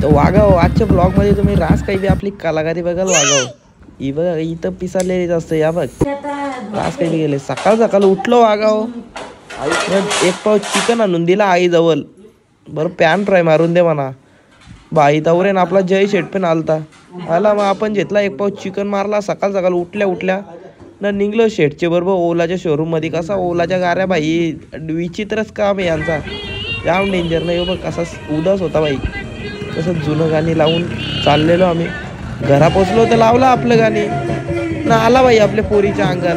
तर वागाव आजच्या ब्लॉग मध्ये तुम्ही रास काही बी आपली कलाकारी बघाल वागाव. ही बघा इथं पिसालेली जास्त या बघ रास काही गेले. सकाळ सकाळ उठलो वागाव एक पाव चिकन आणून दिला आई जवळ. बरं पॅन फ्राय मारून दे म्हणा. बाई तवरेन आपला जय शेट पण आलता आला. मग आपण घेतला एक पाव चिकन मारला. सकाळ सकाळ उठल्या उठल्या न निघलो शेटचे बरोबर ओलाच्या शोरूम मध्ये. कसा ओलाच्या गाड्या बाई विचित्रच काम आहे यांचा. जाम डेंजर नाही बघ कसा उदास होता बाई. तसं जुनं गाणी लावून चाललेलो आम्ही. घरा पोचलो तर लावला आपलं गाणी ना आला बाई आपल्या पोरीच्या अंगात.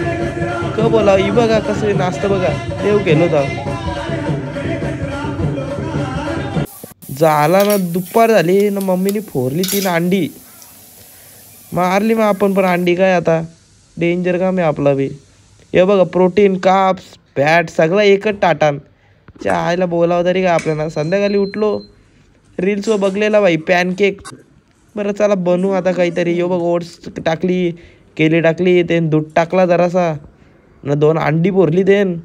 क बोला ही बघा कसं नाचतं बघा. देव गेलो होता. झाला ना दुपार झाली ना मम्मीने फोरली 3 अंडी मारली. मग आपण पण अंडी काय आता डेंजर काम आहे आपला बी. हे बघा प्रोटीन काप्स फॅट सगळं एकच ताटान. च्या आईला बोलावं तरी काय आपल्याला. संध्याकाळी उठलो रील्स वर बघलेला बाई पॅनकेक. बरं चला बनवू आता काहीतरी. यो बघ ओट्स टाकली केली टाकली ते दूध टाकला जरासा न 2 अंडी फोरली देन.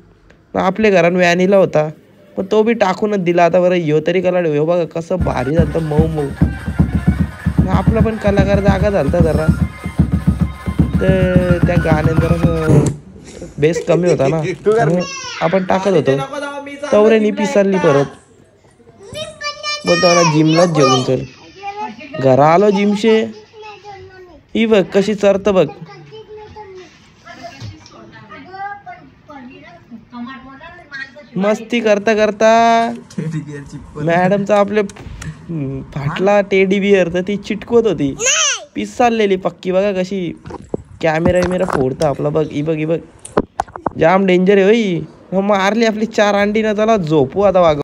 आपल्या घरात व्हॅनिला होता पण तो बी टाकूनच दिला. आता बरं यो तरी कलाड. हो बघा कसं भारी झालं मऊ मऊ. आपला पण कलाकार जागा झालता जरा. तर त्या गाण्यात जरा बेस कमी होता ना आपण टाकत होतो. तवरेनी पिसारली परत. बोलतो मला जिमलाच जेवून चल. घरा आलो जिमशे. ही बघ कशी चरत बघ. मस्ती करता करता मॅडमचा आपले फाटला टेडी बिअर तर ती चिटकवत होती. पीस चाललेली पक्की बघा कशी. कॅमेरा फोडता आपला बघ. ही बघ ही बघ जाम डेंजर आहे होई. मारली आपली 4 अंडी ना. चला झोपू आता वाग.